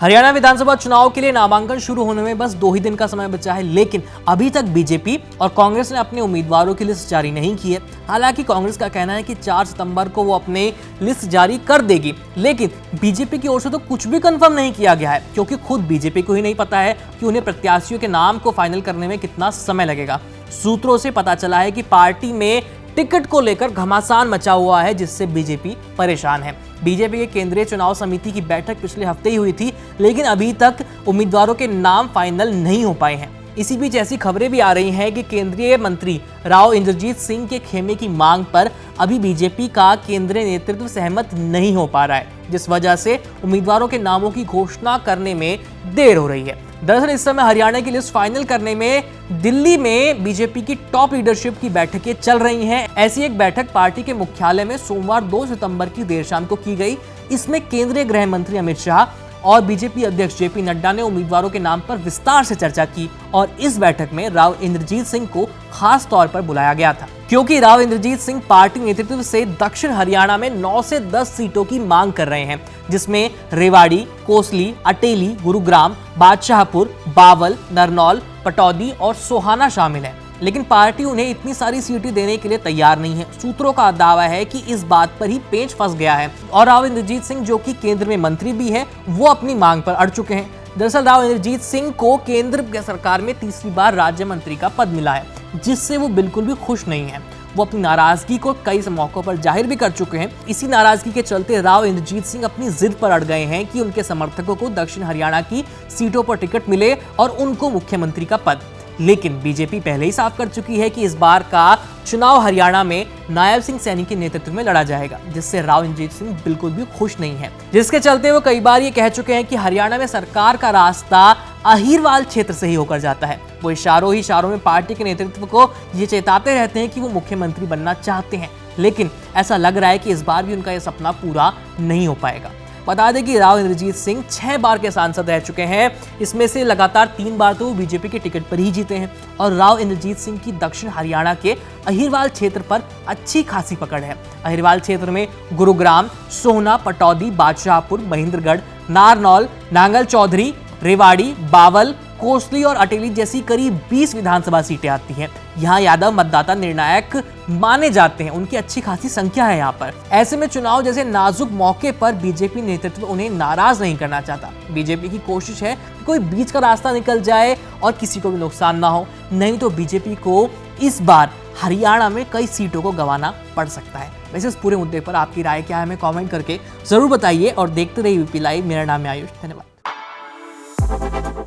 हरियाणा विधानसभा चुनाव के लिए नामांकन शुरू होने में बस 2 ही दिन का समय बचा है, लेकिन अभी तक बीजेपी और कांग्रेस ने अपने उम्मीदवारों की लिस्ट जारी नहीं की है। हालांकि कांग्रेस का कहना है कि 4 सितंबर को वो अपने लिस्ट जारी कर देगी, लेकिन बीजेपी की ओर से तो कुछ भी कंफर्म नहीं किया गया है, क्योंकि खुद बीजेपी को ही नहीं पता है कि उन्हें प्रत्याशियों के नाम को फाइनल करने में कितना समय लगेगा। सूत्रों से पता चला है कि पार्टी में टिकट को लेकर घमासान मचा हुआ है, जिससे बीजेपी परेशान है। बीजेपी के केंद्रीय चुनाव समिति की बैठक पिछले हफ्ते ही हुई थी, लेकिन अभी तक उम्मीदवारों के नाम फाइनल नहीं हो पाए हैं। इसी बीच ऐसी खबरें भी आ रही हैं कि केंद्रीय मंत्री राव इंद्रजीत सिंह के खेमे की मांग पर अभी बीजेपी का केंद्रीय नेतृत्व सहमत नहीं हो पा रहा है, जिस वजह से उम्मीदवारों के नामों की घोषणा करने में देर हो रही है। दरअसल इस समय हरियाणा की लिस्ट फाइनल करने में दिल्ली में बीजेपी की टॉप लीडरशिप की बैठकें चल रही हैं। ऐसी एक बैठक पार्टी के मुख्यालय में सोमवार 2 सितंबर की देर शाम को की गई। इसमें केंद्रीय गृह मंत्री अमित शाह और बीजेपी अध्यक्ष जेपी नड्डा ने उम्मीदवारों के नाम पर विस्तार से चर्चा की और इस बैठक में राव इंद्रजीत सिंह को खास तौर पर बुलाया गया था, क्योंकि राव इंद्रजीत सिंह पार्टी नेतृत्व से दक्षिण हरियाणा में 9 से 10 सीटों की मांग कर रहे हैं, जिसमें रेवाड़ी, कोसली, अटेली, गुरुग्राम, बादशाहपुर, बावल, नरनौल, पटौदी और सोहाना शामिल है। लेकिन पार्टी उन्हें इतनी सारी सीटें देने के लिए तैयार नहीं है। सूत्रों का दावा है कि इस बात पर ही पेंच फंस गया है और राव इंद्रजीत सिंह, जो कि केंद्र में मंत्री भी है, वो अपनी मांग पर अड़ चुके हैं। दरअसल राव इंद्रजीत सिंह को केंद्र सरकार में तीसरी बार राज्य मंत्री का पद मिला है, जिससे वो बिल्कुल भी खुश नहीं है। वो अपनी नाराजगी को कई मौकों पर जाहिर भी कर चुके हैं। इसी नाराजगी के चलते राव इंद्रजीत सिंह अपनी जिद पर अड़ गए हैं कि उनके समर्थकों को दक्षिण हरियाणा की सीटों पर टिकट मिले और उनको मुख्यमंत्री का पद। लेकिन बीजेपी पहले ही साफ कर चुकी है कि इस बार का चुनाव हरियाणा में नायब सिंह सैनी के नेतृत्व में लड़ा जाएगा, जिससे राव इंद्रजीत सिंह बिल्कुल भी खुश नहीं है। जिसके चलते वो कई बार ये कह चुके हैं कि हरियाणा में सरकार का रास्ता अहिरवाल क्षेत्र से ही होकर जाता है। वो इशारों में पार्टी के नेतृत्व को ये चेताते रहते हैं कि वो मुख्यमंत्री बनना चाहते हैं, लेकिन ऐसा लग रहा है कि इस बार भी उनका यह सपना पूरा नहीं हो पाएगा। बता दें कि राव इंद्रजीत सिंह 6 बार के सांसद रह चुके हैं। इसमें से लगातार 3 बार तो वो बीजेपी के टिकट पर ही जीते हैं और राव इंद्रजीत सिंह की दक्षिण हरियाणा के अहिरवाल क्षेत्र पर अच्छी खासी पकड़ है। अहिरवाल क्षेत्र में गुरुग्राम, सोहना, पटौदी, बादशाहपुर, महेंद्रगढ़, नारनौल, नांगल चौधरी, रेवाड़ी, बावल, कोसली और अटेली जैसी करीब 20 विधानसभा सीटें आती हैं। यहाँ यादव मतदाता निर्णायक माने जाते हैं, उनकी अच्छी खासी संख्या है यहाँ पर। ऐसे में चुनाव जैसे नाजुक मौके पर बीजेपी नेतृत्व उन्हें नाराज नहीं करना चाहता। बीजेपी की कोशिश है कि कोई बीच का रास्ता निकल जाए और किसी को भी नुकसान ना हो, नहीं तो बीजेपी को इस बार हरियाणा में कई सीटों को गंवाना पड़ सकता है। वैसे इस पूरे मुद्दे पर आपकी राय क्या है, हमें कॉमेंट करके जरूर बताइए और देखते रहिए यूपी लाइव। मेरा नाम है आयुष, धन्यवाद।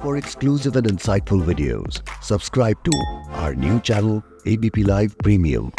For exclusive and insightful videos, subscribe to our new channel ABP Live Premium.